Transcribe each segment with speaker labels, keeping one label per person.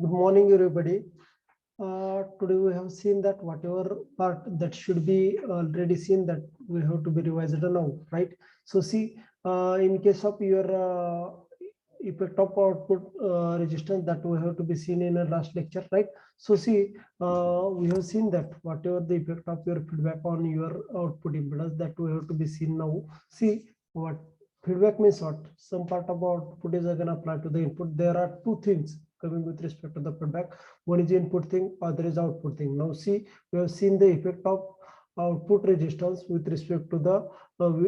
Speaker 1: Good morning, everybody. Today we have seen that whatever part that should be already seen that we have to be revised now, right? So see, in case of your effect of output resistance that we have to be seen in the last lecture, right? So see, we have seen that whatever the effect of your feedback on your output impedance that we have to be seen now. See, what feedback means what? Some part of output is again applied to the input. There are two things coming with respect to the feedback. One is input thing, other is output thing. Now see, we have seen the effect of output resistance with respect to the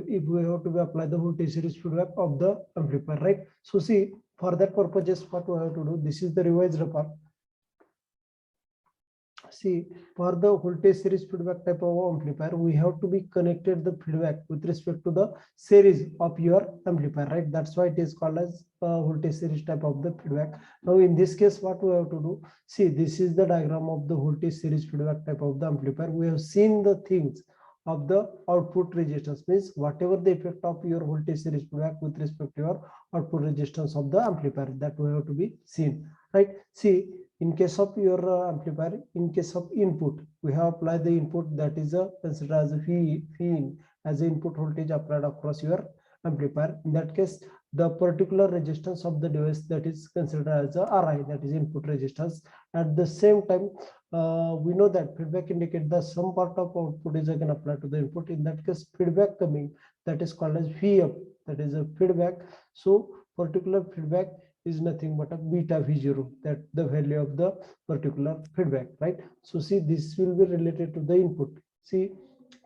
Speaker 1: if we have to apply the voltage series feedback of the amplifier, right? So see, for that purpose, just what we have to do, this is the revised part. See, for the voltage series feedback type of amplifier, we have to be connected the feedback with respect to the series of your amplifier, right? That's why it is called as voltage series type of the feedback. Now in this case, what we have to do, see, this is the diagram of the voltage series feedback type of the amplifier. We have seen the things of the output resistance, means whatever the effect of your voltage series feedback with respect to your output resistance of the amplifier, that we have to be seen, right? See, in case of your amplifier, in case of input, we have applied the input that is considered as a V in as the input voltage applied across your amplifier. In that case, the particular resistance of the device that is considered as a RI, that is input resistance. At the same time, we know that feedback indicate that some part of output is again applied to the input. In that case, feedback coming, that is called as VF, that is a feedback. So particular feedback is nothing but a beta V0, that the value of the particular feedback, right? So see, this will be related to the input. See,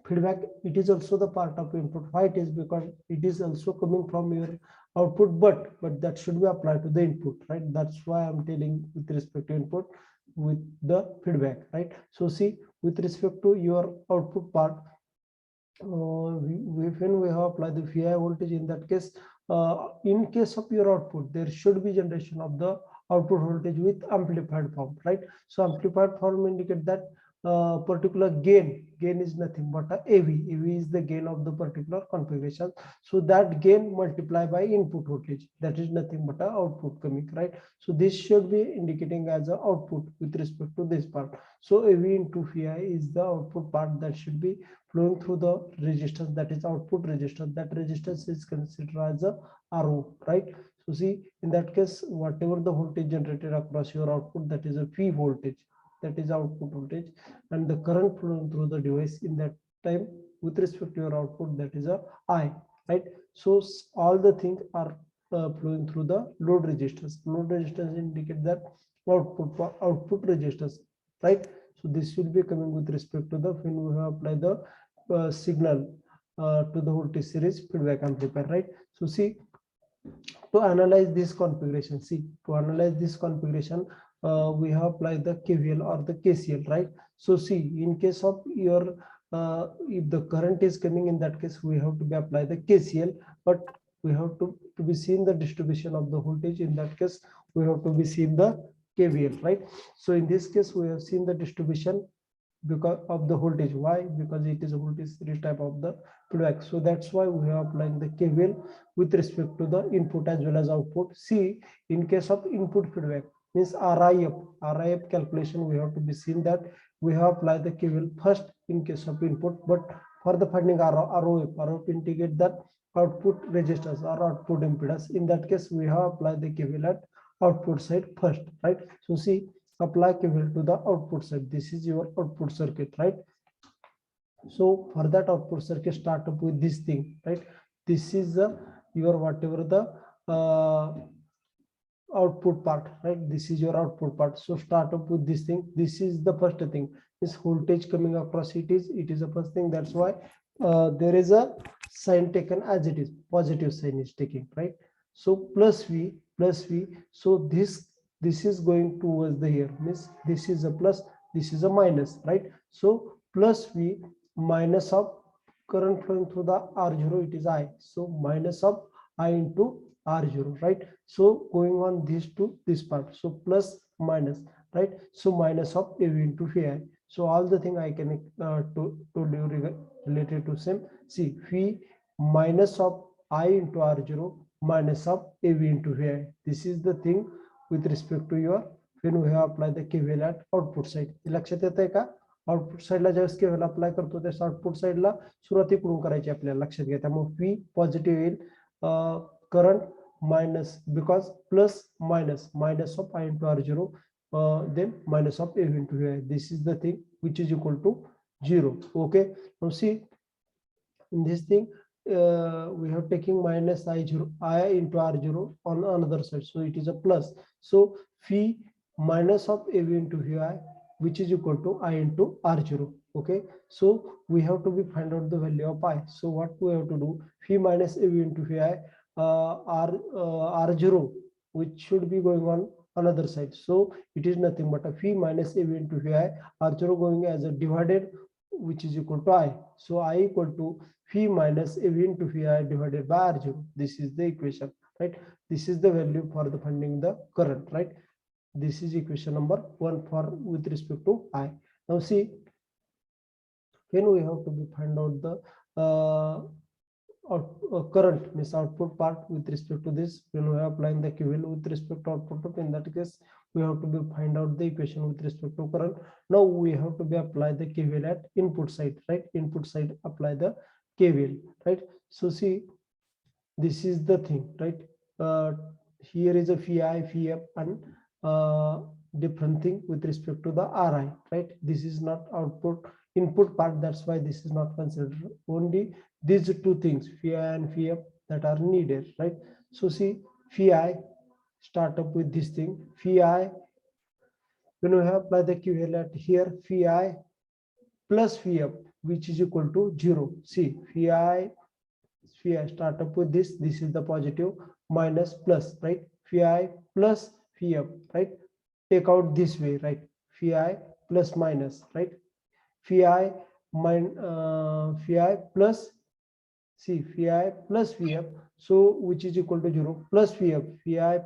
Speaker 1: feedback, it is also the part of input. Why it is? Because it is also coming from your output, but that should be applied to the input, right? That's why I'm telling with respect to input with the feedback, right? So see, with respect to your output part, when we have applied the VI voltage, in that case, in case of your output, there should be generation of the output voltage with amplified form, right? So amplified form indicate that particular gain is nothing but a AV. AV is the gain of the particular configuration. So that gain multiplied by input voltage, that is nothing but a output coming, right? So this should be indicating as a output with respect to this part. So AV into VI is the output part that should be flowing through the resistance, that is output resistance. That resistance is considered as a RO, right? So see, in that case, whatever the voltage generated across your output, that is a V voltage, that is output voltage, and the current flowing through the device in that time with respect to your output, that is a I, right? So all the things are flowing through the load resistance. Load resistance indicate that output resistance, right? So this will be coming with respect to the when we have applied the signal to the voltage series feedback amplifier, right? So see, to analyze this configuration, we have applied the KVL or the KCL, right? So see, in case of your if the current is coming, in that case we have to be apply the KCL, but we have to be seen the distribution of the voltage. In that case, we have to be seen the KVL, right? So in this case, we have seen the distribution because of the voltage. Why? Because it is a voltage series type of the feedback. So that's why we have applied the KVL with respect to the input as well as output. See, in case of input feedback, means RIF calculation, we have to be seen that we have applied the KVL first in case of input, but for the finding ROF indicate that output resistance or output impedance. In that case, we have applied the KVL at output side first, right? So see, apply KVL to the output side. This is your output circuit, right? So for that output circuit, start up with this thing, right? This is your whatever the output part, right? This is your output part. So start up with this thing. This is the first thing. This voltage coming across it is the first thing. That's why there is a sign taken as it is, positive sign is taking, right? So plus V. So this is going towards the here, means this is a plus, this is a minus, right? So plus V minus of current flowing through the R0, it is I. So minus of I into R0, right? So going on this to this part, so plus minus, right? So minus of AV into VI. So all the thing I can to do related to same. See, V minus of I into R0 minus of AV into VI. This is the thing with respect to your when we have applied the KVL at output side. लक्षात येतंय का? Output साइडला ज्यावेळेस KVL apply करतो त्यावेळेस output साइडला सुरुवातीकडून करायची आपल्याला, लक्षात घ्या. त्यामुळे V पॉझिटिव्ह येईल, current minus, because plus minus of I into R0, then minus of AV into VI. This is the thing which is equal to 0. Okay, now see in this thing, we have taking minus I into R0 on another side, so it is a plus. So phi minus of AV into VI, which is equal to I into R0. Okay, so we have to be find out the value of I. So what we have to do, phi minus AV into VI, R0, which should be going on another side, so it is nothing but a phi minus AV into VI, R0 going as a divided, which is equal to I. So I equal to phi minus AV into VI divided by R0. This is the equation, right? This is the value for the finding the current, right? This is equation number 1 for with respect to I. Now see, when we have to be find out the current, means output part with respect to this, when we are applying the KVL with respect to output, in that case we have to be find out the equation with respect to current. Now we have to be apply the KVL at input side, right? Input side apply the KVL, right? So see, this is the thing, right? Here is a phi, phi f, and different thing with respect to the Ri, right? This is not output input part, that's why this is not considered. Only these two things, phi and phi f, that are needed, right? So see, phi, start up with this thing, phi, when we have applied the KVL at here, phi plus phi f, which is equal to 0. See, phi start up with this is the positive, minus plus, right? Phi plus phi f, right? Take out this way, right? Phi plus minus, right? Phi plus, see, phi plus phi, so which is equal to 0, plus phi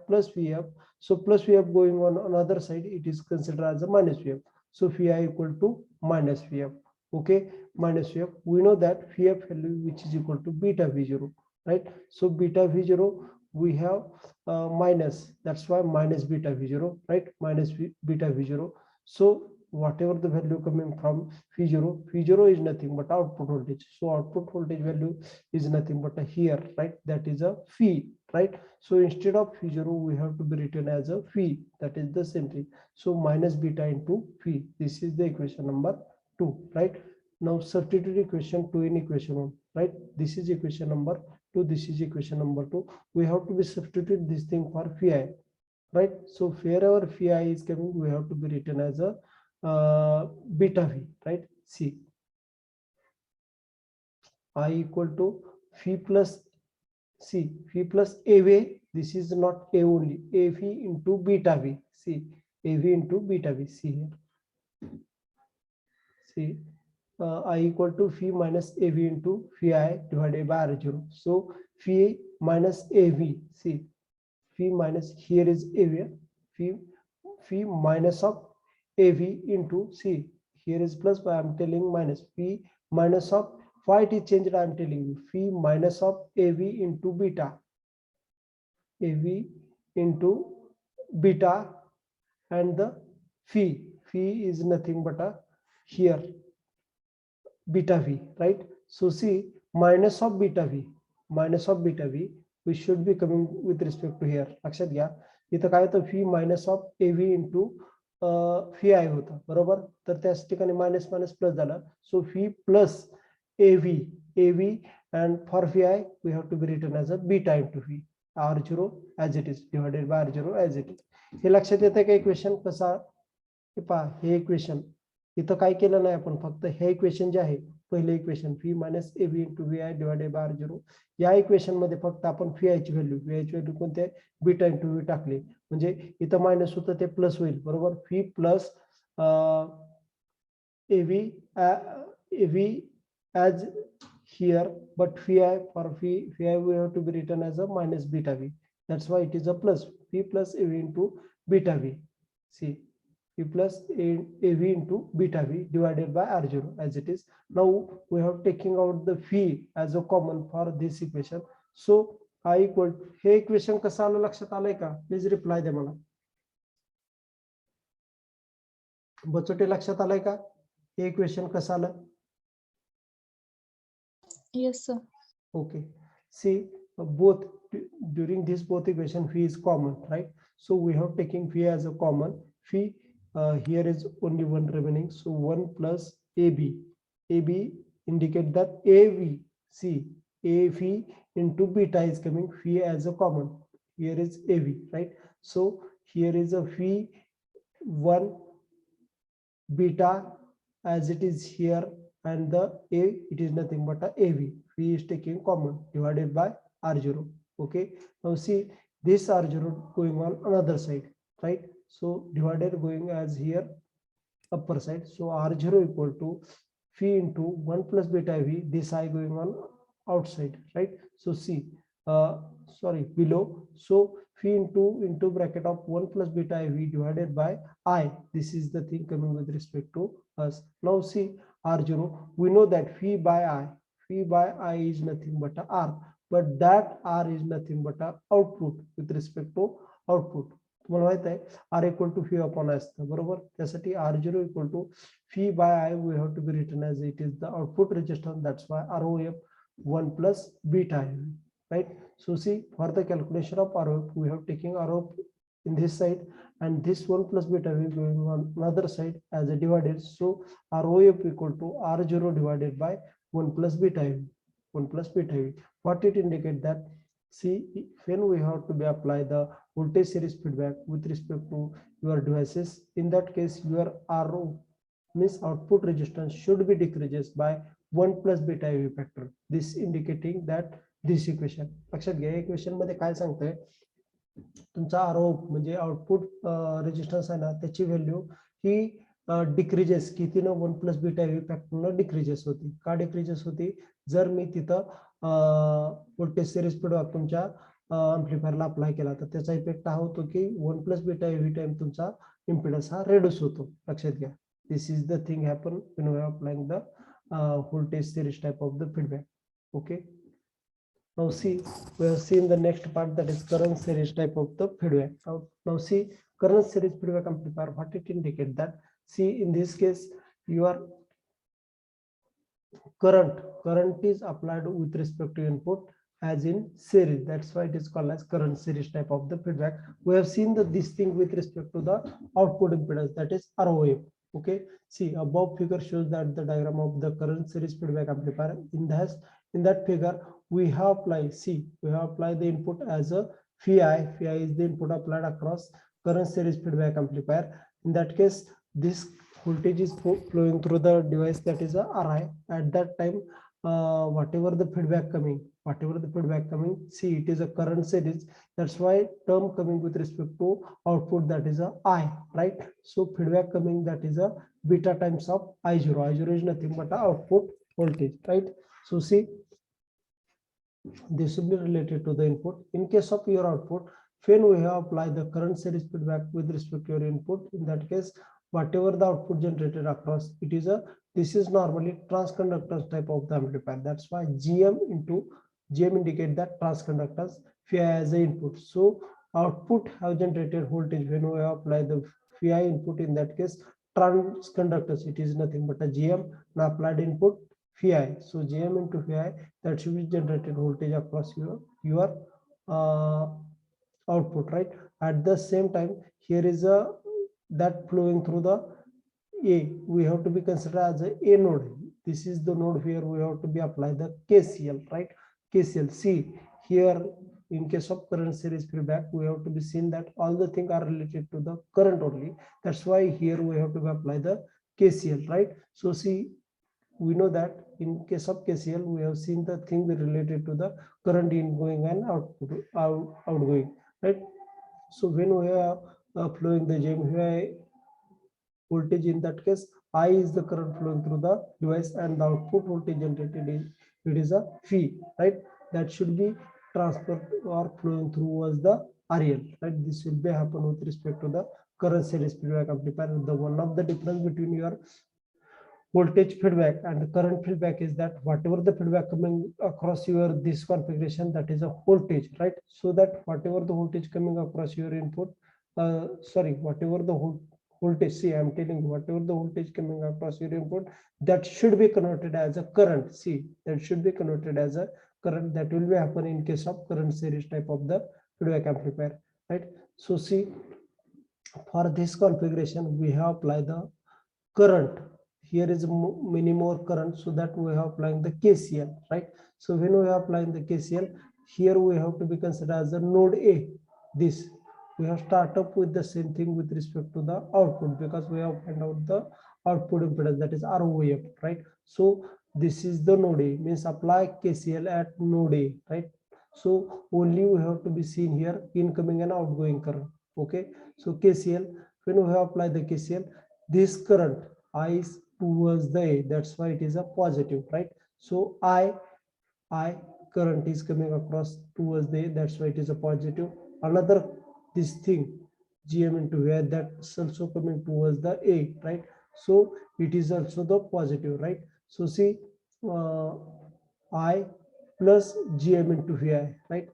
Speaker 1: plus phi, so plus phi going on another side, it is considered as a minus phi. So phi equal to minus phi. Okay, minus phi. We know that phi value which is equal to beta v0, right? So beta v0 we have minus, that's why minus beta v0, right? Minus beta v0. So whatever the value coming from v0 is nothing but output voltage. So output voltage value is nothing but a here, right? That is a phi, right? So instead of v0 we have to be written as a phi, that is the same thing. So minus beta into phi. This is the equation number 2, right? Now substitute equation 2 in equation 1, right? This is equation number 2, this is equation number 2. We have to be substitute this thing for phi, right? So wherever phi is coming, we have to be written as a beta v, right? See, I equal to phi plus, see, phi plus AV, this is not A only, AV into beta v. See, AV into beta v. See here. See, I equal to phi minus AV into phi divided by R0. So phi minus AV. See, phi minus, here is AV. Phi minus of AV into, see, here is plus, but I am telling minus. Phi minus of, why it is changed, I am telling you. Phi minus of AV into beta. AV into beta, and the phi is nothing but a here beta v, right? So see, minus of beta v, we should be coming with respect to here. लक्षात घ्या, इथं काय होतं, phi minus of AV into phi होतं, बरोबर? तर त्याच ठिकाणी मायनस मायनस प्लस झालं. So phi plus AV, and for phi we have to be written as a beta into phi, R0 as it is divided by R0 as it is. हे लक्षात येतं का equation कसा? हे पहा, हे equation इथं काय केलं नाही आपण, फक्त हे इक्वेशन जे आहे पहिले equation phi minus AV into VI divided by R0, या इक्वेशन मध्ये फक्त आपण phi ची व्हॅल्यू कोणते, बीटा इंटू व्ही टाकली, म्हणजे इथं मायनस होतं ते प्लस होईल, बरोबर? phi plus AV as here, but phi we have to be written as a minus beta v. That's why it is a plus, phi plus AV into beta v. See, P plus AV into beta v divided by R0 as it is. Now we have taking out the phi as a common for this equation. So I equal, हे equation कसं आलं लक्षात आलंय का? Please reply द्या मला. बचोटे लक्षात आलंय का? हे इक्वेशन कसं आलं?
Speaker 2: Yes, sir.
Speaker 1: Okay. See, both during this both equation phi is common, right? So we have taken phi as a common. Phi here is only one remaining. So 1 plus AB. AB indicate that AV. See, AV into beta is coming phi as a common. Here is AV, right? So here is a phi 1 beta as it is here, and the A it is nothing but a AV. V is taking common divided by R0. Okay, now see this R0 going on another side, right? So divided going as here upper side. So R0 equal to phi into 1 plus beta V, this I going on outside, right? So see, sorry, below. So phi into bracket of 1 plus beta V divided by I. This is the thing coming with respect to us. Now see R0, we know that phi by I is nothing but a R, but that R is nothing but a output with respect to output. तुम्हाला माहित आहे R equal to phi upon I असतं बरोबर. त्यासाठी R0 equal to phi by I we have to be written as it is the output resistance. That's why ROF 1 plus beta I, right? So see, for the calculation of ROF, we have taken ROF in this side, and this 1 plus beta will be going on another side as a divided. So ROF equal to R0 divided by 1 plus beta I, 1 plus beta I. What it indicate that, see, when we have to be apply the voltage series feedback with respect to your devices, in that case your RO means output resistance should be decreases by 1 plus beta IV factor. This indicating that this equation. लक्षात घ्या, equation मध्ये काय सांगतंय, तुमचा RO म्हणजे output resistance आहे ना, त्याची व्हॅल्यू ही डिक्रीजेस कितीनं 1 प्लस बीटा व्ही फॅक्टरनं डिक्रीजेस होती. का डिक्रीजेस होती? जर मी तिथं व्होल्टेज सिरीज फीडबॅक तुमच्या अम्प्लिफायरला अप्लाय केला तर त्याचा इफेक्ट हा होतो की 1 प्लस बीटा व्ही टाइम तुमचा इम्पिडन्स हा रेड्यूस होतो. लक्षात घ्या, this is the thing happen when we are applying the voltage series type of the feedback. Okay, now see, we have seen the next part, that is current series type of the feedback. Now see, current series feedback amplifier, what it indicate that, see, in this case your current is applied with respect to input as in series. That's why it is called as current series type of the feedback. We have seen that this thing with respect to the output impedance, that is ROF. Okay, see, above figure shows that the diagram of the current series feedback amplifier. In that figure we have applied, see, we have applied the input as a phi. Phi is the input applied across current series feedback amplifier. In that case, this voltage is flowing through the device, that is a RI. At that time, whatever the feedback coming, see, it is a current series. That's why term coming with respect to output, that is a I, right? So feedback coming, that is a beta times of I0. I0 is nothing but a output voltage, right? So see, this will be related to the input. In case of your output, when we have applied the current series feedback with respect to your input, in that case, whatever the output generated across, it is a, this is normally transconductance type of the amplifier. That's why GM indicate that transconductance, phi as the input. So output have generated voltage when we have applied the phi input. In that case, transconductance, it is nothing but a GM. Now applied input phi. So GM into phi, that should be generated voltage across your output, right? At the same time, here is a that flowing through the A. We have to be considered as a node. This is the node where we have to be apply the KCL, right? KCL. See here, in case of current series feedback, we have to be seen that all the things are related to the current only. That's why here we have to apply the KCL, right? So see, we know that in case of KCL, we have seen the thing related to the current ingoing and outgoing, right? So when we are flowing the GMVI voltage, in that case, I is the current flowing through the device, and the output voltage generated is, it is a phi, right? That should be transferred or flowing through as the RL, right? This will be happen with respect to the current series feedback amplifier. The one of the difference between your voltage feedback and the current feedback is that whatever the feedback coming across your this configuration, that is a voltage, right? So that whatever the voltage coming across your input, whatever the voltage, see, I'm telling you, whatever the voltage coming across your input, that should be converted as a current. See, that should be converted as a current. That will be happen in case of current series type of the feedback amplifier, right? So see, for this configuration, we have applied the current. Here is many more current, so that we have applying the KCL, right? So when we are applying the KCL, here we have to be considered as a node A. This we have start up with the same thing with respect to the output, because we have find out the output impedance, that is ROF, right? So this is the node A, means apply KCL at node A, right? So only we have to be seen here incoming and outgoing current. Okay, so KCL, when we have applied the KCL, this current I is towards the A, that's why it is a positive, right? So I current is coming across towards the A, that's why it is a positive. Another this thing GM into here, that's also coming towards the A, right? So it is also the positive, right? So see, I plus GM into here, right?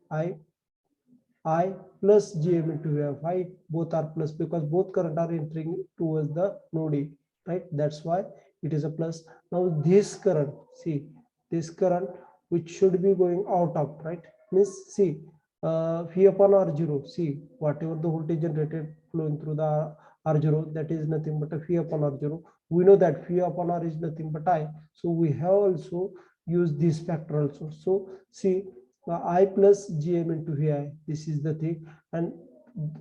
Speaker 1: I plus GM into here, why both are plus? Because both current are entering towards the node A, right? That's why it is a plus. Now this current, see, this current which should be going out of, right? Means see, V upon R0, see, whatever the voltage generated flowing through the R0, that is nothing but a V upon R0. We know that V upon R is nothing but I. So we have also used this factor also. So see, I plus GM into VI, this is the thing, and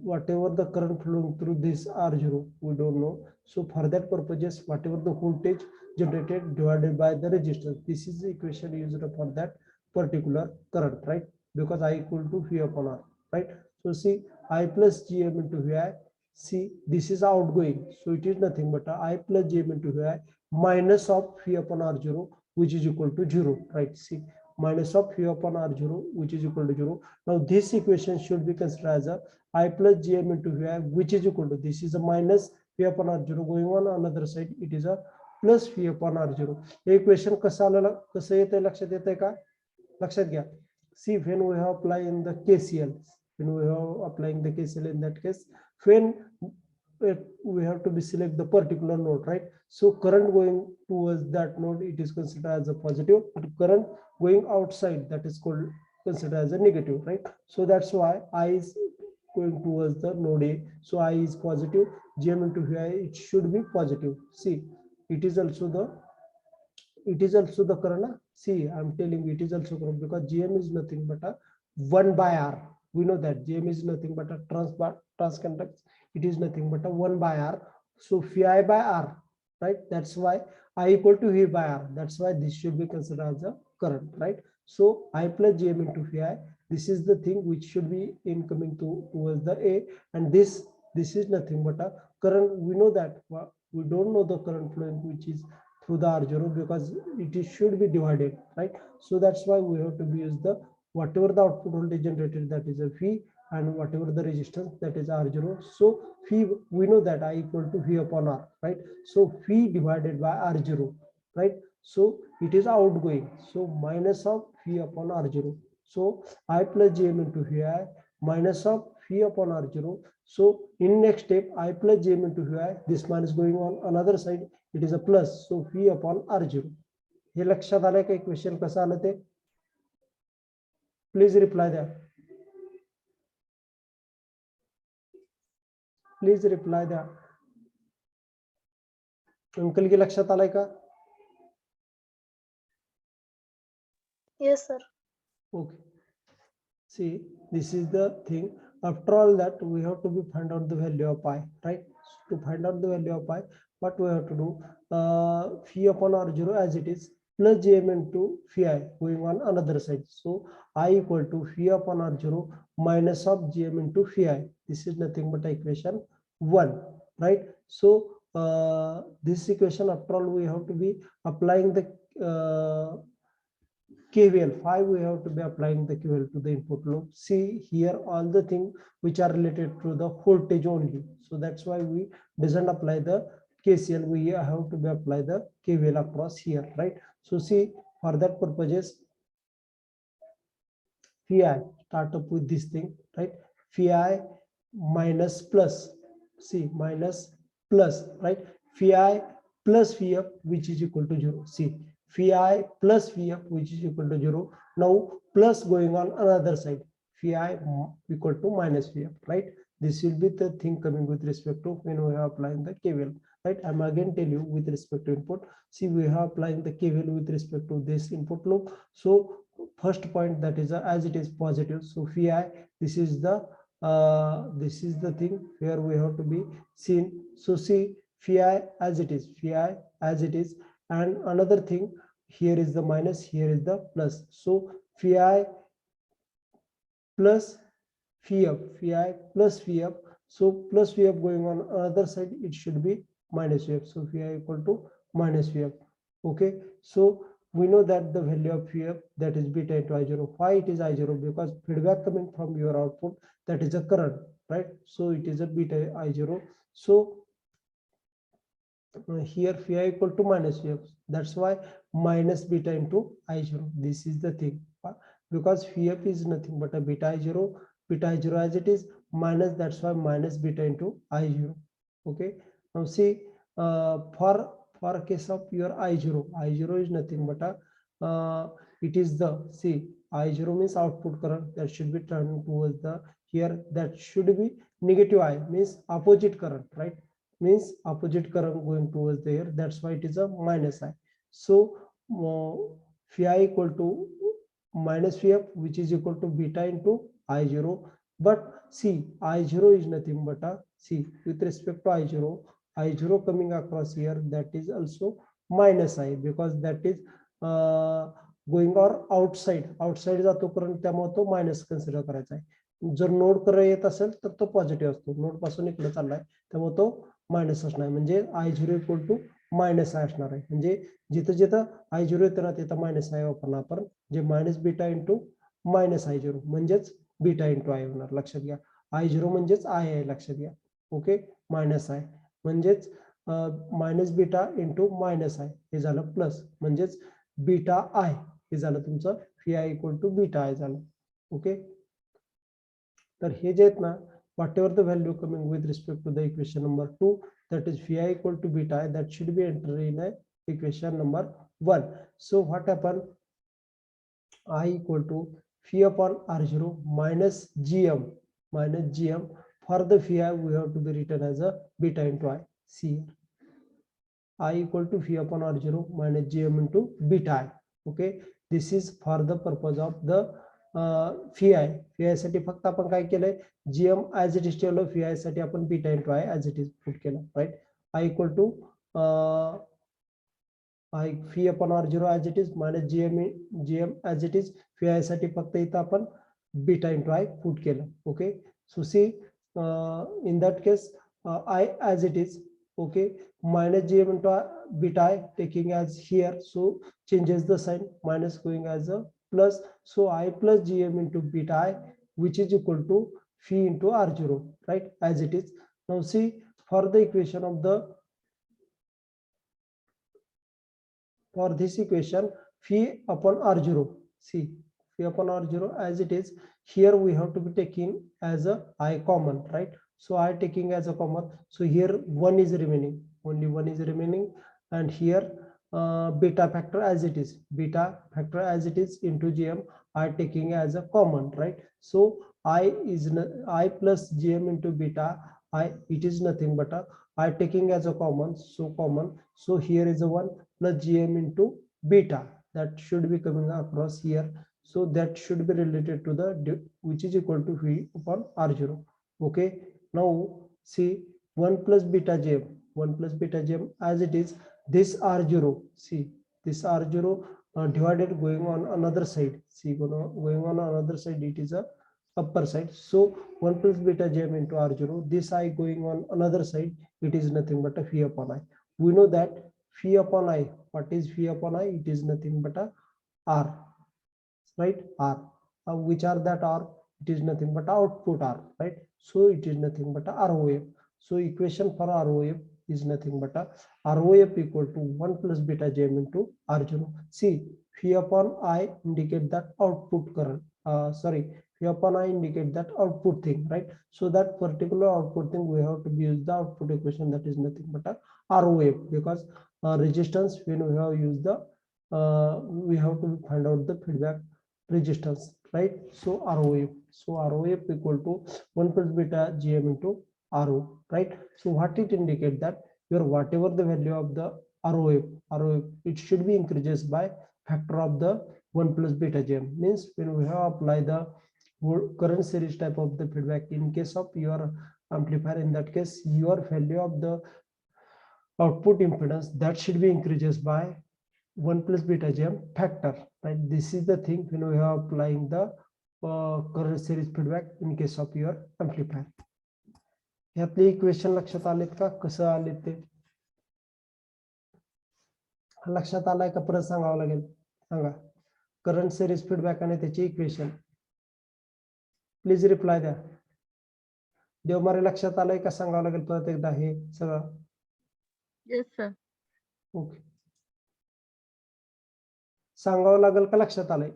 Speaker 1: whatever the current flowing through this R0, we don't know. So for that purposes, whatever the voltage generated divided by the resistance, this is the equation used for that particular current, right? Because I equal to V upon R, right? So see, I plus GM into VI, see, this is outgoing, so it is nothing but I plus GM into VI minus of V upon R0, which is equal to 0, right? See, minus of V upon R0, which is equal to 0. Now this equation should be considered as a I plus GM into VI, which is equal to, this is a minus V upon R0 going on another side, it is a plus V upon R0. Hey equation कसं येतंय लक्षात येतंय का? लक्षात घ्या. See, when we have apply in the KCL, when we have applying the KCL, in that case, when we have to be select the particular node, right? So current going towards that node, it is considered as a positive, but current going outside, that is called considered as a negative, right? So that's why I is going towards the node A, so I is positive, GM into VI, it should be positive. See, it is also the current. See, I'm telling you, it is also current, because GM is nothing but a 1 by R. We know that GM is nothing but a transconducts. It is nothing but a 1 by R. So Phi by R, right? That's why I equal to V by R. That's why this should be considered as a current, right? So I plus GM into Phi. This is the thing which should be incoming towards the A, and this is nothing but a current. We know that we don't know the current flowing which is through the R0, because it should be divided, right? So that's why we have to use the whatever the output voltage generated, that is a V, and whatever the resistance, that is R0. So V, we know that I equal to V upon R, right? So V divided by R0, right? So it is outgoing, so minus of V upon R0. So I plus GM into VI minus of V upon R0. So in next step, I plus GM into VI, this minus going on another side, it is a plus, so V upon R0. हे लक्षात आलंय का equation कसं आलं ते? Please reply द्या. Please reply द्या. Uncle की लक्षात आलंय का?
Speaker 2: Yes, sir.
Speaker 1: Okay. See, this is the thing. After all that, we have to be find out the value of pi, right? So to find out the value of pi, what we have to do? Phi upon R0 as it is, plus GM into Phi going on another side. So I equal to Phi upon R0 minus of GM into Phi. This is nothing but equation 1, right? So this equation, after all, we have to be applying the KVL. 5, we have to be applying the KVL to the input load. See here all the things which are related to the voltage only. So that's why we doesn't apply the KCL. We have to be apply the KVL across here, right? So see, for that purposes, Phi, start up with this thing, right? Phi minus plus, see, minus plus, right? Phi I plus Phi F, which is equal to 0. See, Phi I plus Phi F, which is equal to 0. Now plus going on another side, Phi I equal to minus Phi F, right? This will be the thing coming with respect to when we are applying the KVL, right? I'm again tell you with respect to input. See, we are applying the KVL with respect to this input loop. So first point, that is as it is positive. So Phi I, this is the thing where we have to be seen. So see, Phi I as it is, Phi I as it is, and another thing, here is the minus, here is the plus. So Phi I plus Phi F, Phi I plus Phi F. So plus Phi F going on other side, it should be minus Phi F. So Phi I equal to minus Phi F. Okay, so we know that the value of Phi F, that is beta into I0. Why it is I0? Because feedback coming from your output, that is a current, right? So it is a beta I0. So here Phi I equal to minus Phi F. That's why minus beta into I0. This is the thing. Because Phi F is nothing but a beta I0 as it is, minus, that's why minus beta into I0. Okay. Now see, for case of your I0 is nothing but it is the, see, I0 means output current, that should be turning towards the, here that should be negative I, means opposite current, right? Means opposite current going towards there, that's why it is a minus I. So Phi I equal to minus Phi F, which is equal to beta into I0. But see, I0 is nothing but see, with respect to I0 coming across here, that is also minus I, because that is going or outside जातो current, त्यामुळे तो minus consider करायचा आहे. जर node कडे येत असेल तर तो पॉझिटिव्ह असतो, नोड पासून इकडे चाललाय त्यामुळे तो मायनस असणार, म्हणजे I0 इक्वल टू मायनस आय असणार आहे. म्हणजे जिथं जिथं I0 येतं ना तिथं मायनस आय वापरणार आपण, जे minus beta into minus I0 म्हणजेच बीटा इंटू आय होणार. लक्षात घ्या, I0 म्हणजेच आय आहे, लक्षात घ्या. ओके, मायनस आय म्हणजेच minus beta into minus I, हे झालं प्लस, म्हणजेच बीटा आय हे झालं तुमचं Phi I equal to beta I झालं. ओके, तर हे जे आहेत ना, whatever the value coming with respect to the equation number 2, that is Phi I equal to beta I, that should be entered in a equation number 1. So what happened? I equal to Phi upon R0 minus GM for the Phi I, we have to be written as a beta into I. See here, I equal to Phi upon R0 minus GM into beta I. Okay, this is for the purpose of the Phi I साठी फक्त आपण काय केलंय, GM as it is ठेवलं, Phi I साठी आपण beta into I as it is put केलं, right? I equal to I Phi upon R0 as it is minus GM as it is. Phi I साठी फक्त इथं आपण beta into I put केलं. Okay, so see, in that case I as it is, okay, minus GM into beta I taking as here, so changes the sign, minus going as a plus, so I plus GM into beta I, which is equal to Phi into R0, right, as it is. Now see, for the equation of the, for this equation, Phi upon R0, see, Phi upon R0 as it is, here we have to be taking as a I common, right? So I taking as a common, so here 1 is remaining, only 1 is remaining, and here beta factor as it is, into GM, I taking as a common, right? So I plus GM into beta I, it is nothing but I taking as a common, so common, so here is a 1 plus GM into beta, that should be coming across here, so that should be related to the, which is equal to Phi upon R0. Okay, now see, 1 plus beta GM as it is, this R0, see, this R0 divided going on another side, see, going on another side, it is a upper side, so 1 plus beta GM into R0, this I going on another side, it is nothing but a Phi upon I. We know that Phi upon I, what is Phi upon I? It is nothing but a R, right? R. Which are that R? It is nothing but output R, right? So it is nothing but a ROF. So equation for ROF is nothing but a ROF equal to 1 plus beta GM into R0. See, Phi upon I indicate that output current. Sorry, upon I indicate that output thing, right? So that particular output thing we have to use the output equation, that is nothing but a ROF, because resistance, when we have used the we have to find out the feedback resistance, right? So ROF, so ROF equal to 1 plus beta GM into RO, right? So what it indicate that your whatever the value of the ROF, it should be increases by factor of the 1 plus beta GM. Means when we have apply the current series type of the feedback in case of your amplifier, in that case your value of the output impedance that should be increases by 1 plus beta GM factor, right? This is the thing when we are applying the current series feedback in case of your amplifier. यातले equation लक्षात आलेत का, कसं आलेत ते लक्षात आलाय का, परत सांगावं लागेल सांगा. करंट सिरीज फीडबॅक आणि त्याची इक्वेशन प्लीज रिप्लाय द्या. देवमारे लक्षात आलंय का, सांगावं लागेल परत एकदा हे सगळं.
Speaker 2: Yes, sir.
Speaker 1: ओके, सांगावं लागेल का लक्षात आलंय?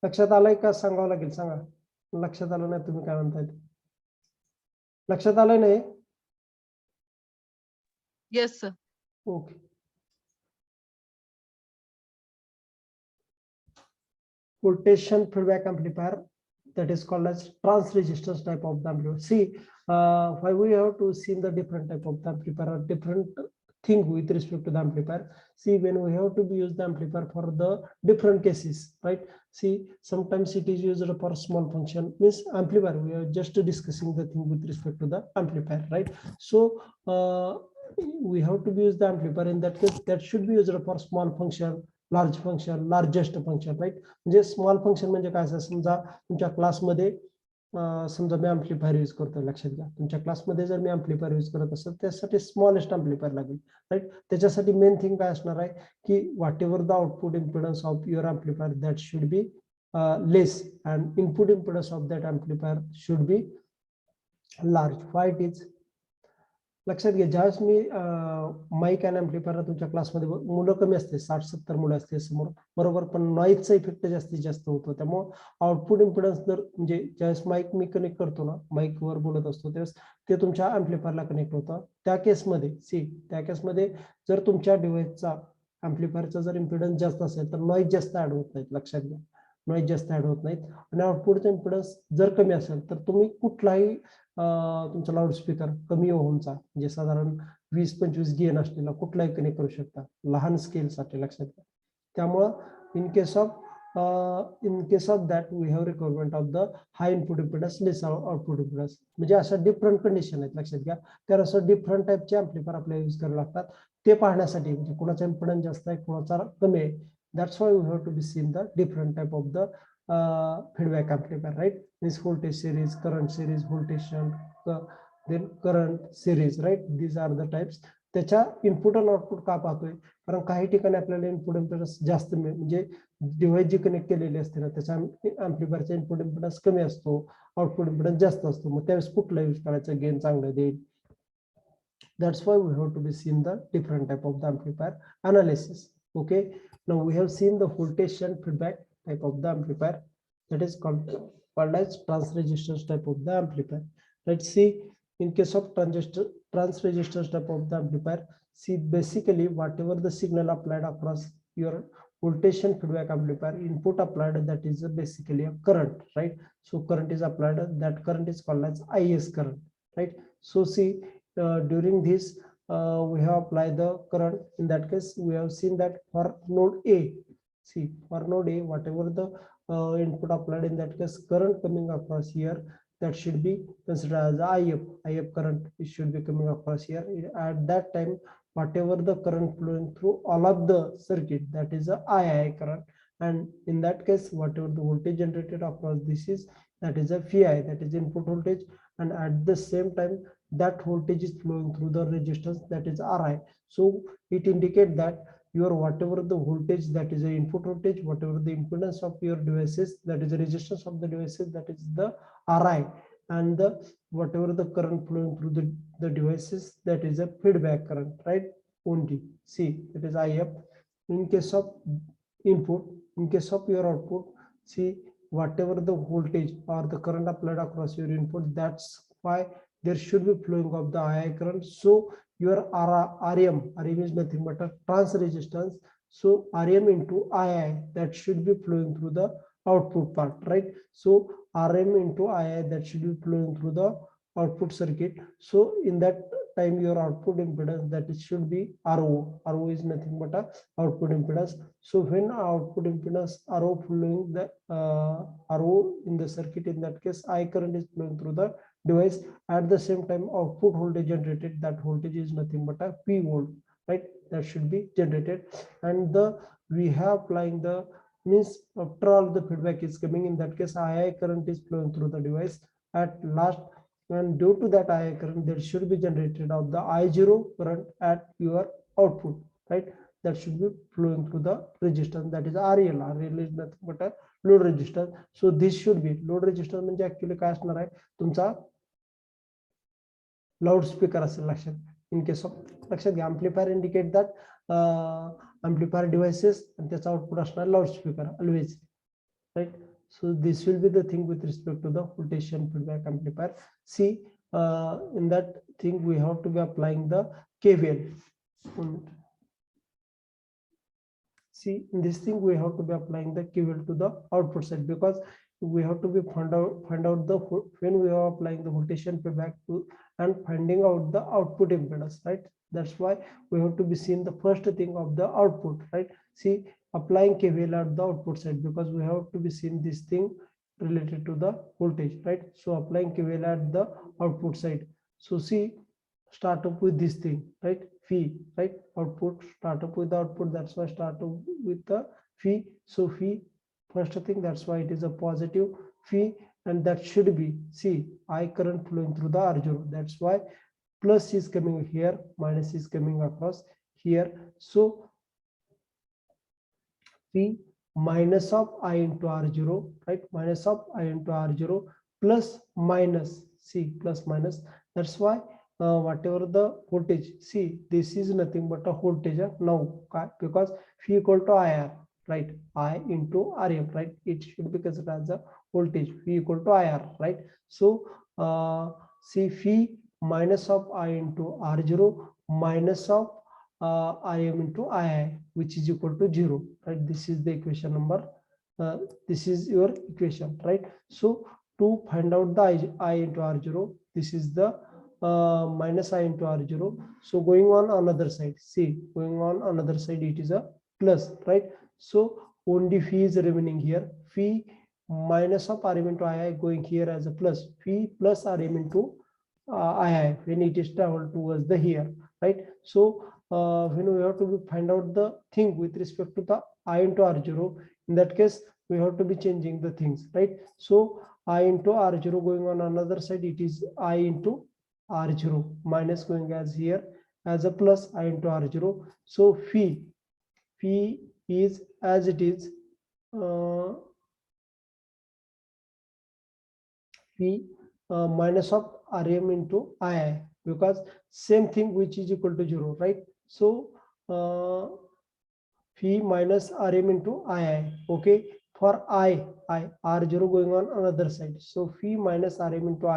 Speaker 1: लक्षात आलंय का, सांगावं लागेल, सांगा. लक्षात आलं नाही तुम्ही काय म्हणताय? लक्षात आलंय नाही?
Speaker 2: Yes, sir.
Speaker 1: Okay. Quotation feedback amplifier, that is called as trans resistance type of the amplifier. See, why we have to see the different type of the amplifier or different thing with respect to the amplifier. See, when we have to use the amplifier for the different cases, right? See, sometimes it is used for small function, means amplifier. We are just discussing the thing with respect to the amplifier, right? So we have to use the amplifier in that case that should be used for small function, large function, largest function, right? म्हणजे small function म्हणजे काय असं, समजा तुमच्या क्लासमध्ये समजा मी amplifier use करतोय, लक्षात घ्या तुमच्या क्लासमध्ये जर मी अम्प्लिफायर यूज करत असेल त्यासाठी स्मॉलेस्ट अम्प्लिफायर लागेल, राईट? त्याच्यासाठी मेन थिंग काय असणार आहे की whatever the output impedance of your amplifier that should be less and input impedance of that amplifier should be large. Why it is? लक्षात घ्या, ज्यावेळेस मी माईक अँड अँप्लिफायर तुमच्या क्लासमध्ये मुलं कमी असते, 60-70 मुलं असते समोर, बरोबर, पण नॉईजचा इफेक्ट जास्तीत जास्त होतो. त्यामुळे आउटपुट इम्पिडन्स जर म्हणजे ज्यावेळेस माईक मी कनेक्ट करतो ना, माईकवर बोलत असतो त्यावेळेस ते तुमच्या अँप्लिफायरला कनेक्ट होतं. त्या केसमध्ये त्या केसमध्ये जर तुमच्या डिव्हाइसचा अँप्लिफायरचा जर इम्पिडन्स जास्त असेल तर नॉईज जास्त ऍड होत नाहीत, लक्षात घ्या, नॉईज जास्त ऍड होत नाहीत. आणि आउटपुटचा इम्पिडन्स जर कमी असेल तर तुम्ही कुठलाही तुमचा लाऊडस्पीकर कमी ओहमचा म्हणजे साधारण 20-25 गेन असलेला कुठलाही कनेक्ट करू शकता लहान स्केलसाठी, लक्षात घ्या. त्यामुळं in case of that we have requirement of the high input impedance, less output impedance, म्हणजे अशा डिफरंट कंडिशन आहेत, लक्षात घ्या. तर असं डिफरंट टाईपचे अम्प्लिफायर आपल्याला यूज करावे लागतात. ते पाहण्यासाठी म्हणजे कोणाचा इम्पिडन्स जास्त आहे, कोणाचा कमी आहे. That's why we have to be seen the different type of the feedback amplifier, right? This voltage series, current series, voltage shunt, then current series, right? These are the types. त्याच्या input आणि output का पाहतोय, कारण काही ठिकाणी आपल्याला input impedance जास्त म्हणजे डिव्हाइस जी कनेक्ट केलेली असते ना त्याचा अँप्लिफायरचा इनपुट इम्पिडन्स कमी असतो, आउटपुट इम्पिडन्स जास्त असतो, मग त्यावेळेस कुठला यूज करायचा, गेन चांगलं देईल. That's why we have to be seen the different type of the amplifier analysis. Okay, now we have seen the voltage shunt feedback type of the amplifier, that is called as trans resistance type of the amplifier. Let's see, in case of trans resistance type of the amplifier, see basically whatever the signal applied across your voltage shunt feedback amplifier, input applied, that is basically a current, right? So current is applied, that current is called as IS current, right? So see, during this we have applied the current. In that case we have seen that for node A, see for node A whatever the input applied, in that case current coming across here, that should be considered as IF current. It should be coming across here. At that time whatever the current flowing through all of the circuit, that is a II current. And in that case whatever the voltage generated across this is, that is a VI, that is input voltage. And at the same time that voltage is flowing through the resistance, that is Ri. So it indicates that your whatever the voltage, that is the input voltage, whatever the impedance of your devices, that is the resistance of the devices, that is the Ri. And the whatever the current flowing through the devices, that is a feedback current, right? Only see, that is IF. In case of input, In case of your output, see whatever the voltage or the current applied across your input, that's why there should be flowing of the II current. So your RM is nothing but a trans resistance. So RM into II, that should be flowing through the output part, right? So RM into II, that should be flowing through the output circuit. So in that time, your output impedance, that it should be RO. RO is nothing but a output impedance. So when output impedance RO flowing the RO in the circuit, in that case I current is flowing through the device. At the same time, output voltage generated, that voltage is nothing but a P volt, right? That should be generated. And we have applying the, means after all the feedback is coming, in that case II current is flowing through the device at last, and due to that II current, there should be generated of the I0 current at your output, right? That should be flowing through the resistance, that is RL. RL is nothing but a load resistance. So this should be load resistance म्हणजे actually काय असणार आहे तुमचा loudspeaker असेल लक्षात. इन case of लक्षात घ्या, amplifier indicate that amplifier devices आणि त्याचा आउटपुट असणार loudspeaker always, right? So this will be the thing with respect to the voltage feedback amplifier. See, in that thing we have to be applying the KVL. See, in this thing we have to be applying the KVL to the output side, because we have to be find out the when we are applying the voltage feedback to and finding out the output impedance, right? That's why we have to be seen the first thing of the output, right? See, applying KVL at the output side, because we have to be seen this thing related to the voltage, right? So applying KVL at the output side. So see, start up with this thing, right? Phi, right? Output, start up with the output, that's why start up with the phi. So phi, first thing, that's why it is a positive phi, and that should be, see, I current flowing through the R0, that's why plus is coming here, minus is coming across here. So P minus of I into R0, right? Minus of I into R0 plus minus, see, plus minus. That's why whatever the voltage, see, this is nothing but a voltage now, because phi equal to IR, right? I into RM, right? It should be considered as a voltage, phi equal to IR, right? So see, phi minus of I into R0 minus of Im into II, which is equal to 0, right? This is the equation number, this is your equation, right? So to find out the I into R0, this is the minus I into R0. So going on another side, see, going on another side, it is a plus, right? So only phi is remaining here, phi minus of Rm into II going here as a plus, phi plus Rm into II when it is traveled towards the here, right? So when we have to find out the thing with respect to the I into R0, in that case we have to be changing the things, right? So I into R0 going on another side, it is I into R0 minus going as here as a plus I into R0. So phi is as it is, phi minus of Rm into II, because same thing which is equal to 0, right? So phi minus Rm into II, okay? For I R0 going on another side, so phi minus Rm into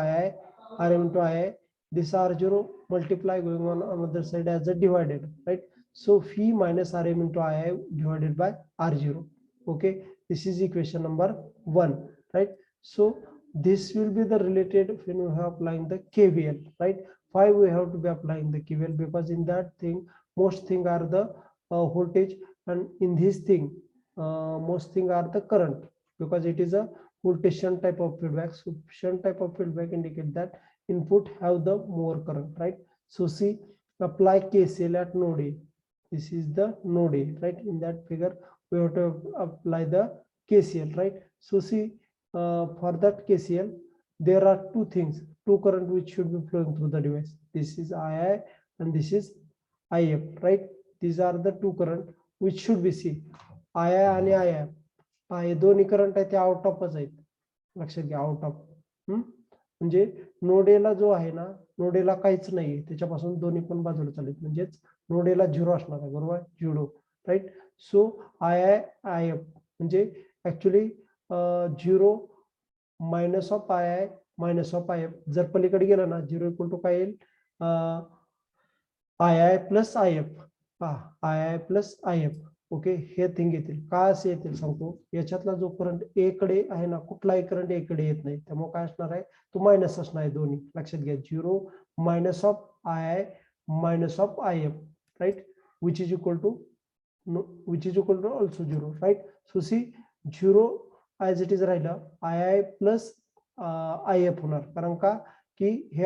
Speaker 1: II, this R0 multiply going on another side as a divided, right? So phi minus Rm into II divided by R0, okay? This is equation number 1, right? So this will be the related when we have applying the KVL, right? Why we have to be applying the KVL? Because in that thing, most thing are the voltage, and in this thing, most thing are the current, because it is a voltage shunt type of feedback. So shunt type of feedback indicate that input have the more current, right? So see, apply KCL at node A. This is the node A, right? In that figure, we have to apply the KCL, right? So see, for that KCL, there are two things, two current which should be flowing through the device. This is II and this is IF, right? These are the two current which should be seen. II आणि IF, हे दोन्ही current आहे ते out ऑफच आहेत, लक्षात घ्या, out of. म्हणजे नोडेला जो आहे ना, नोडेला काहीच नाहीये, त्याच्यापासून दोन्ही पण बाजूला चालेल, म्हणजेच नोडेला 0 असणार आहे, बरोबर, 0, राईट? सो II IF म्हणजे actually 0 minus of I I minus of I F. जर पलीकडे गेलं ना 0 इक्वल टू काय येईल, I I plus I F. I I plus I F. Okay, हे थिंग येतील. का असे येतील सांगतो. याच्यातला जो करंट ए कडे आहे ना, कुठलाही करंट ए कडे येत नाही, त्यामुळे काय असणार आहे, तो मायनस असणार आहे दोन्ही. लक्षात घ्या, 0 minus of I I minus of I F, right, which is equal to also 0, right. So C 0 as it is राहिलं, I I plus I F होणार. कारण का की हे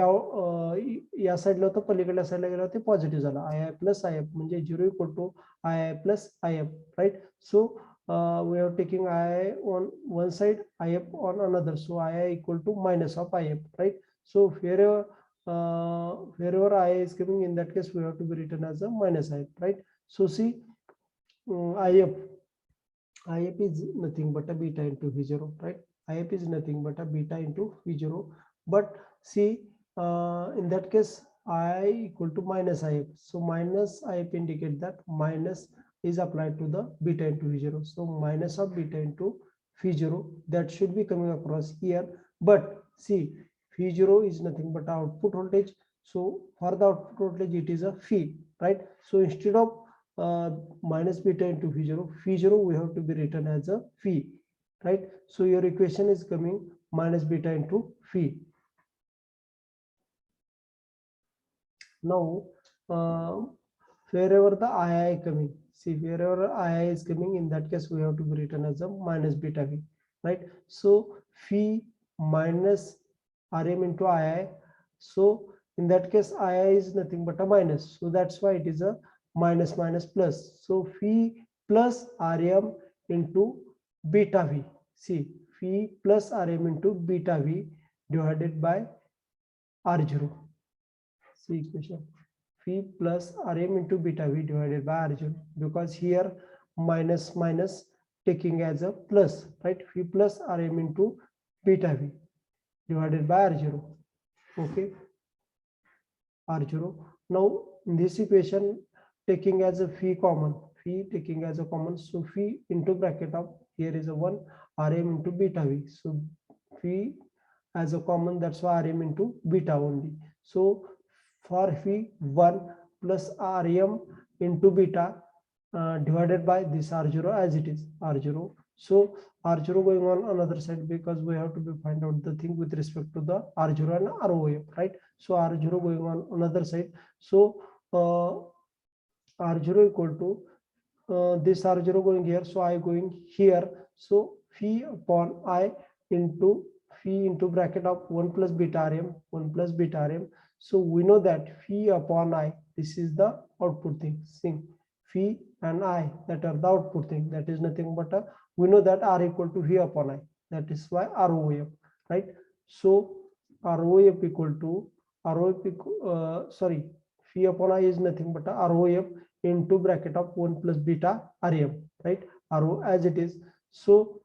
Speaker 1: या साईडला होतं, पलीकडल्या साईडला गेलं ते पॉझिटिव्ह झालं. आय आय प्लस आय एफ म्हणजे 0 equal to I I plus I F, right. So we are taking I on one side, IF on another. So I equal to minus of IF, right? So wherever I is coming, in that case, we have to be written as a minus IF, right? So see, IF is nothing but a beta into V0, right? IF is nothing but a beta into V0. But see, in that case, I equal to minus IF. So minus IF indicate that minus is applied to the beta into V0. So minus of beta into V0, that should be coming across here. But see, V0 is nothing but output voltage. So for the output voltage, it is a phi, right? So instead of minus beta into V0, we have to be written as a phi, right? So your equation is coming minus beta into phi. Now, wherever the II coming, see, wherever II is coming, in that case, we have to be written as a minus beta V, right? So phi minus Rm into II. So in that case, II is nothing but a minus. So that's why it is a minus minus plus. So phi plus Rm into beta V. See, phi plus Rm into beta V divided by R0. See equation. Phi plus Rm into beta V divided by R0, because here minus minus taking as a plus, right? Phi plus Rm into beta V divided by R0. Okay, R0. Now in this equation, taking as a phi common, phi taking as a common, so phi into bracket of, here is a 1, Rm into beta V. So phi as a common, that's why Rm into beta only. So for phi 1 plus Rm into beta divided by this R0 as it is, R0. So R0 going on another side, because we have to be find out the thing with respect to the R0 and ROF, right? So R0 going on another side. So R0 equal to this R0 going here, so I going here. So phi upon I into phi into bracket of 1 plus beta Rm, 1 plus beta Rm. So we know that phi upon I, this is the output thing. See, phi and I, that are the output thing. That is nothing but we know that R equal to phi upon I. That is why ROF, right? So ROF equal to sorry, phi upon I is nothing but ROF into bracket of 1 plus beta Rm, right? RO as it is. So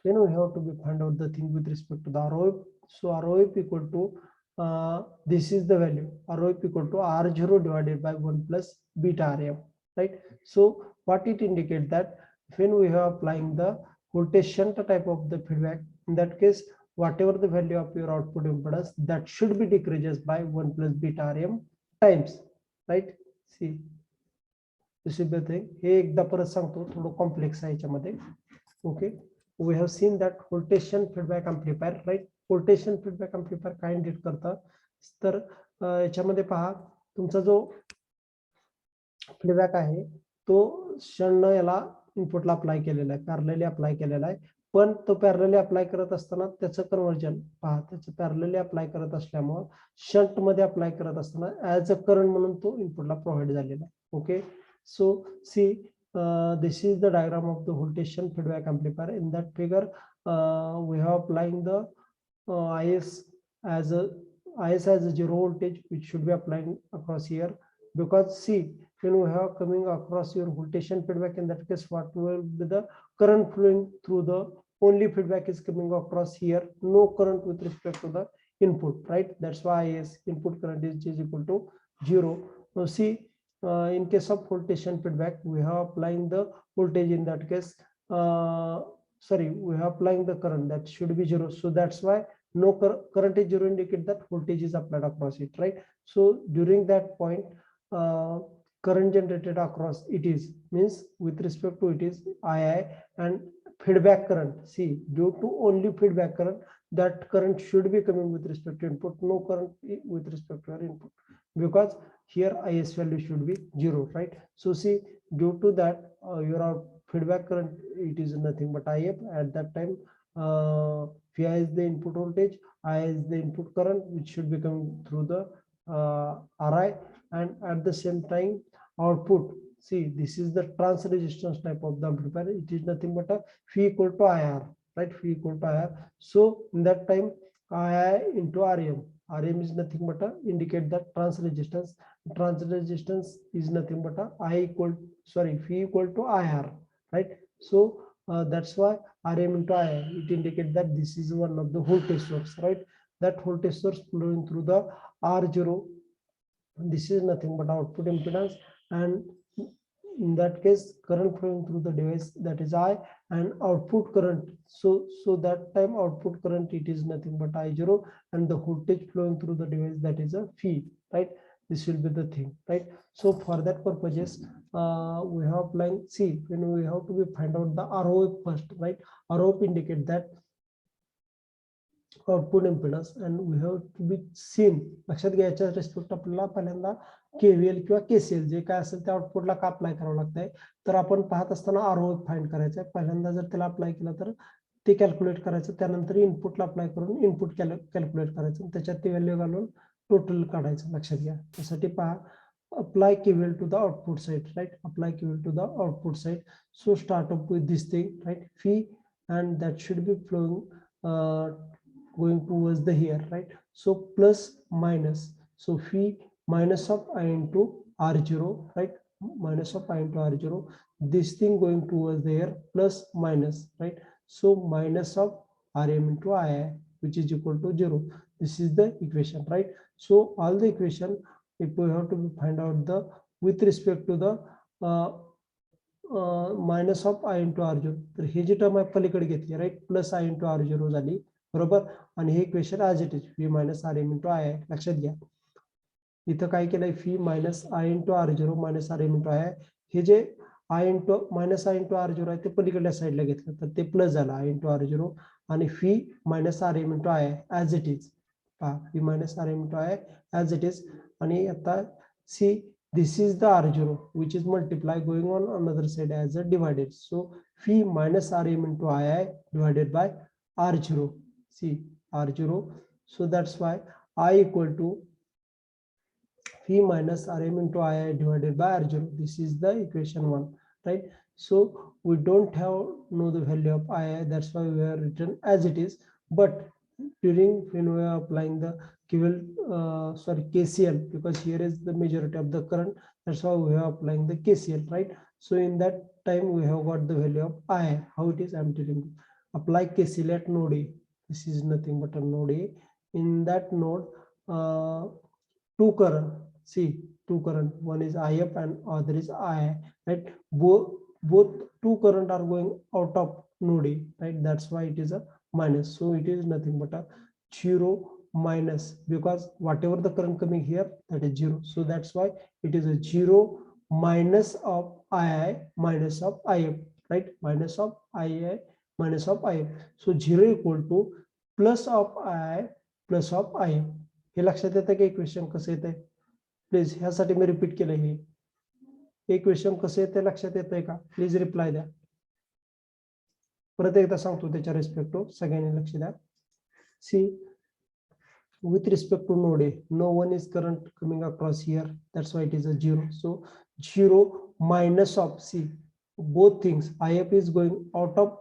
Speaker 1: then we have to be find out the thing with respect to the ROF. So ROF equal to this is the value, ROF equal to R0 divided by 1 plus beta Rm, right? So what it indicates that when we are applying the voltage shunt type of the feedback, in that case, whatever the value of your output impedance, that should be decreases by 1 plus beta Rm times, right? See, this is the thing. हे एकदा परत सांगतो, थोडं complex आहे याच्यामध्ये. Okay, we have seen that voltage shunt feedback amplifier, right? voltage shunt feedback amplifier काय indicate करतं, तर याच्यामध्ये पहा, तुमचा जो फीडबॅक आहे तो शंट याला इनपुटला अप्लाय केलेला आहे, पॅरलली अप्लाय केलेला आहे. पण तो पॅरलली अप्लाय करत असताना त्याचं कन्व्हर्जन पहा, त्याचं पॅरलली अप्लाय करत असल्यामुळे शंट मध्ये अप्लाय करत असताना ऍज अ करंट म्हणून तो इनपुटला प्रोव्हाइड झालेला आहे. Okay, so C, this is the diagram of the voltage shunt feedback amplifier. In that figure, we have applying the IS as a 0 voltage, which should be applying across here, because see, when we have coming across your voltage shunt feedback, in that case, what will be the current flowing through the only feedback is coming across here, no current with respect to the input, right? That's why IS input current is equal to 0. Now see, in case of voltage shunt feedback, we have applying the voltage, in that case sorry, we are applying the current, that should be 0. So that's why no current is 0 indicate that voltage is applied across it, right? So during that point, current generated across it is, means with respect to it is II, and feedback current, see, due to only feedback current, that current should be coming with respect to input, no current with respect to your input, because here Is value should be 0, right? So see, due to that, your feedback current, it is nothing but If. At that time, Vi is the input voltage, I is the input current, which should be coming through the Ri, and at the same time output, see, this is the trans resistance type of the amplifier, it is nothing but a phi equal to IR, right? Phi equal to IR. So in that time, II into Rm is nothing but a indicate that trans resistance is nothing but a phi equal to IR, right? So that's why Rm into IR, it indicates that this is one of the voltage source, right? That voltage source flowing through the R0, this is nothing but output impedance, and in that case current flowing through the device, that is I, and output current, so that time output current, it is nothing but I0, and the voltage flowing through the device, that is a phi, right? This will be the thing, right? So for that purposes, we have applying, see, when we have to be find out the ROF first, right? ROF indicate that output impedance, and we have to be seen, लक्षात घ्यायच्या respect आपल्याला पहिल्यांदा KVL किंवा KCL जे काय असेल त्या आउटपुटला का apply करावं लागतंय, तर आपण पाहत असताना आरओ फाइंड करायचं आहे. पहिल्यांदा जर त्याला अप्लाय केलं तर ते कॅल्क्युलेट करायचं, त्यानंतर इनपुटला अप्लाय करून इनपुट कॅल्क्युलेट करायचं, त्याच्यात ती व्हॅल्यू घालून टोटल काढायचं. लक्षात घ्या, त्यासाठी पहा, apply KVL to the output side, right? Apply KVL to the output side. So start up with this thing, right? Phi, and that should be flowing going towards the here, right? So plus minus, so phi minus of I into R0, right? Minus of I into R0, this thing going towards the here, plus minus, right? So minus of Rm into II, which is equal to 0. This is the equation, right? So all the equation, if we have to find out the with respect to the minus of I into R0, तर हे जी term आहे पलीकडे घेतली, right? Plus I into R0 झाली, बरोबर, आणि हे equation as it is V minus Rm into I आहे. लक्षात घ्या, इथं काय केलंय, phi minus I into R0 minus Rm into I आहे. हे जे I into minus I into R0 आहे ते पलीकडल्या साईडला घेतलं तर ते प्लस झालं I into R0, आणि phi minus Rm into I as it is, पहा, V minus Rm into I as it is. आणि आता सी, this is the R0 which is multiply going on another side as a divided. So phi minus Rm into II divided by R0. See, R0. So that's why I equal to phi minus Rm into II divided by R0. This is the equation 1, right? So we don't have know the value of II. That's why we have written as it is. But during when we are applying the KCL, because here is the majority of the current, that's why we are applying the KCL, right? So in that time we have got the value of I. How it is, I'm telling you. Apply KCL at node A. This is nothing but a node A. In that node, two current, see, two current, one is IF and other is I, right? Both two current are going out of node A, right? That's why it is a minus. So it is nothing but a 0 minus, because whatever the current coming here, that is 0. So that's why it is a 0 minus of II minus of IF, right? Minus of II minus of IF. So 0 equal to plus of II plus of IF. हे लक्षात येतं की equation कसं येतंय? Please ह्यासाठी मी repeat केलं, हे equation कसं येतंय लक्षात येतंय का? प्लीज रिप्लाय द्या. परत एकदा सांगतो त्याच्या रिस्पेक्ट टू, सगळ्यांनी लक्ष द्या. सी, with respect to node A, no one is current coming across here, that's why it is a 0. So 0 minus of, see, both things, IF is going out of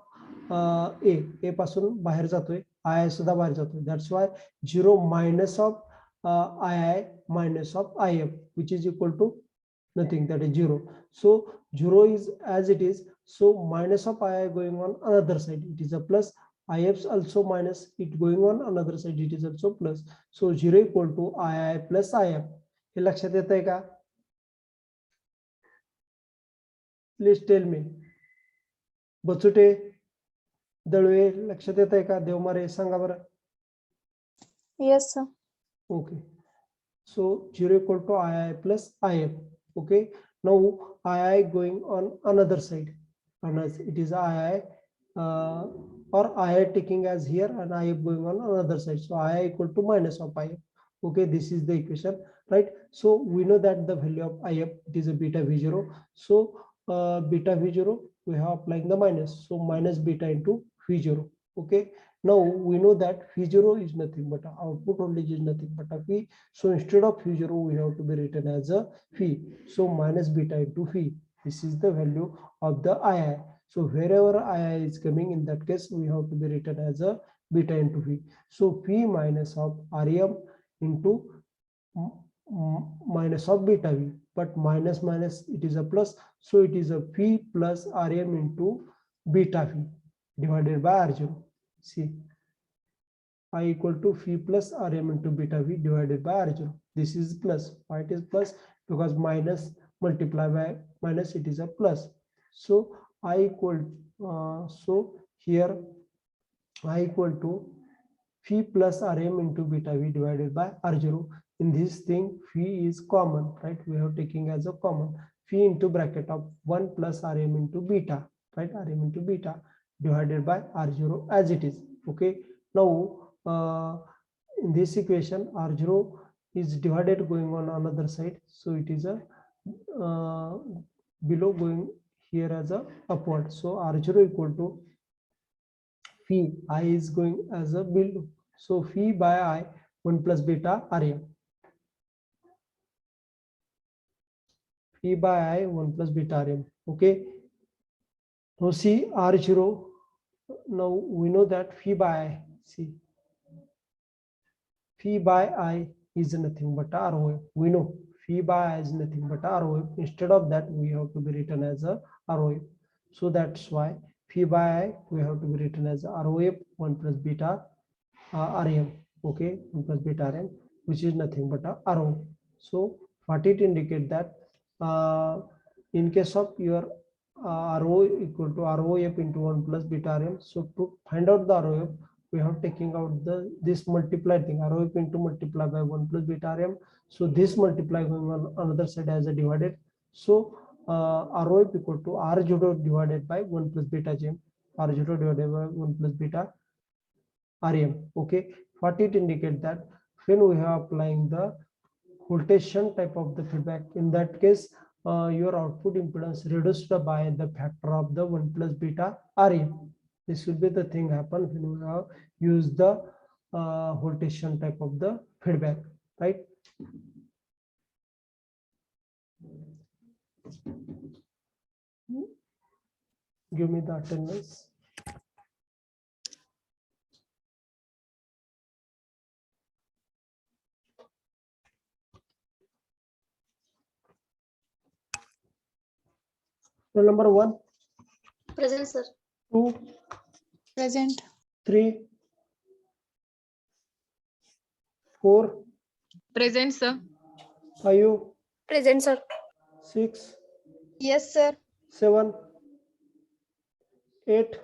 Speaker 1: A पासून बाहेर जातोय, II सुद्धा बाहेर जातोय, that's why 0 minus of II minus of IF, which is equal to nothing, that is 0. So 0 is as it is, so minus of II going on another side, it is a plus. IF also minus, it going on another side, it is also plus. So 0 equal to II plus IF. हे लक्षात येतंय का? Please tell me. Bachute, Dalvi, लक्षात येत आहे का? देवमारे सांगा बरं.
Speaker 3: Yes, sir.
Speaker 1: Okay. So 0 equal to II plus IF. Okay. Now II going on another side. And as it is II or II taking as here and IF going on another side. So II equal to minus of IF. Okay. This is the equation, right? So we know that the value of IF, it is a beta V0. So beta V0, we have applying the minus. So minus beta into V0. Okay. Now we know that V0 is nothing but output voltage is nothing but a V. So instead of V0, we have to be written as a phi. So minus beta into phi. This is the value of the II. So wherever II is coming, in that case, we have to be written as a beta into phi. So phi minus of Rem into minus of beta V. But minus minus, it is a plus. So it is a phi plus Rem into beta phi divided by R0. See, I equal to phi plus Rm into beta V divided by R0. This is plus. Why it is plus? Because minus multiply by minus, it is a plus. So I equal, so here I equal to phi plus Rm into beta V divided by R0. In this thing, phi is common, right? We have taking as a common. Phi into bracket of 1 plus Rm into beta, right? Rm into beta divided by R0 as it is. Okay. Now, in this equation, R0 is divided going on another side. So it is a below going here as a upward. So R0 equal to phi I is going as a below. So phi by I 1 plus beta Rm. Phi by I 1 plus beta Rm. Okay. Now see R0. Now we know that phi by I. See, phi by I is nothing but ROF. We know phi by I is nothing but ROF. Instead of that, we have to be written as a ROF. So that's why phi by I, we have to be written as ROF 1 plus beta Rm. Okay, 1 plus beta Rm, which is nothing but a ROF. So what it indicate that in case of your RO equal to ROF into 1 plus beta Rm. So to find out the ROF, we have taking out the this multiplied thing, ROF into multiply by 1 plus beta Rm. So this multiply going on another side as a divided. So ROF equal to R0 divided by 1 plus beta Gm, R0 divided by 1 plus beta Rm. Okay, what it indicate that when we are applying the voltage shunt type of the feedback, in that case, your output impedance reduced by the factor of the 1 plus beta Rm. This will be the thing happen when we have used the voltage shunt type of the feedback, right? Give me the attendance. Roll number 1,
Speaker 3: Present, sir.
Speaker 1: 2,
Speaker 3: Present.
Speaker 1: 3, 4,
Speaker 2: Present, sir.
Speaker 1: 5,
Speaker 3: Present, sir.
Speaker 1: 6,
Speaker 3: Yes, sir.
Speaker 1: 7, 8,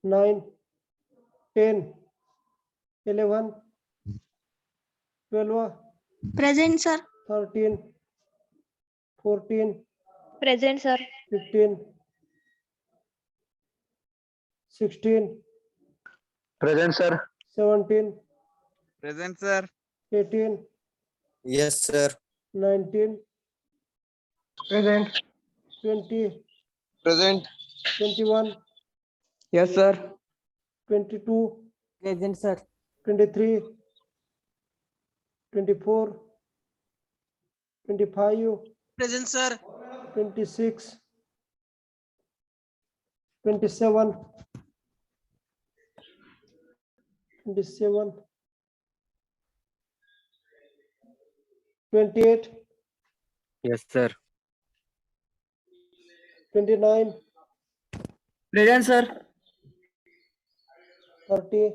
Speaker 1: 9, 10, 11, 12,
Speaker 3: Present, sir.
Speaker 1: 13, 14,
Speaker 3: Present, sir.
Speaker 1: 15, 16,
Speaker 4: Present, sir.
Speaker 1: 17,
Speaker 5: Present, sir.
Speaker 1: 18,
Speaker 4: Yes, sir.
Speaker 1: 19,
Speaker 4: Present.
Speaker 1: 20,
Speaker 5: Present.
Speaker 1: 21,
Speaker 4: Yes, sir.
Speaker 1: 22,
Speaker 4: Present, sir.
Speaker 1: 23, 24, 25,
Speaker 5: Present, sir.
Speaker 1: 26, 27, 27, 28,
Speaker 4: Yes, sir.
Speaker 1: 29,
Speaker 4: Present, sir.
Speaker 1: 30,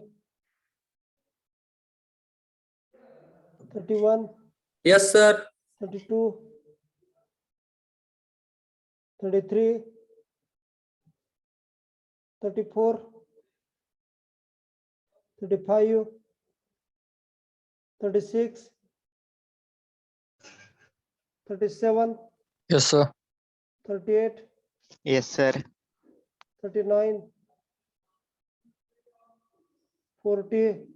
Speaker 1: 31,
Speaker 4: Yes, sir.
Speaker 1: 32, 33, 34, 35, 36, 37,
Speaker 4: Yes, sir.
Speaker 1: 38,
Speaker 5: Yes, sir.
Speaker 1: 39, 40,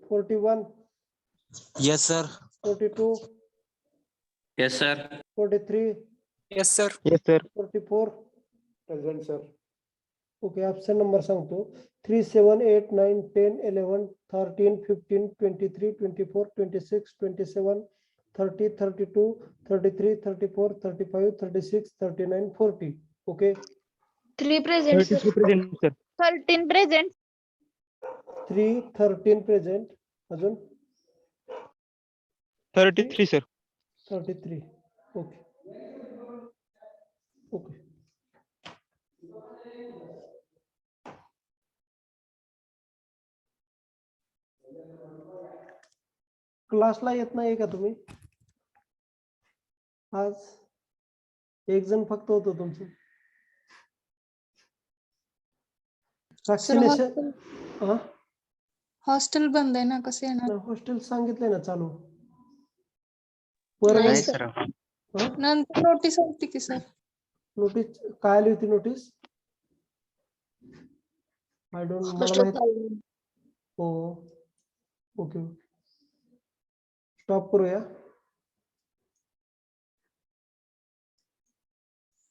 Speaker 1: 41,
Speaker 5: Yes, sir.
Speaker 1: 42,
Speaker 4: Yes, sir.
Speaker 1: 43,
Speaker 5: Yes, sir. Yes, sir.
Speaker 1: 44. Present, sir. Okay, absent number सांगतो 3, 7, 8, 9, 10, 11, 13, 15, 23, 24, 26, 27, 30, 32, 33, 34, 35, 36, 39, 40. Okay,
Speaker 3: 3 present, sir.
Speaker 5: Present, sir.
Speaker 3: 13 present.
Speaker 1: 3, 13 present. अजून
Speaker 5: 33, sir.
Speaker 1: 33. Okay. Okay. क्लासला येत नाही का तुम्ही? आज एक जण फक्त होतो तुमचं. वॅक्सिनेशन
Speaker 6: हॉस्टेल बंद आहे ना, कसे येणार?
Speaker 1: हॉस्टेल सांगितलंय ना चालू.
Speaker 3: नाही,
Speaker 5: Yes,
Speaker 3: sir.
Speaker 5: sir.
Speaker 6: नंतर नोटीस होती की सर.
Speaker 1: नोटीस काय आली होती नोटीस? आय डोंट मला
Speaker 3: Hostel
Speaker 1: माहित.
Speaker 3: चालू.
Speaker 1: हो. ओके. स्टॉप करूया.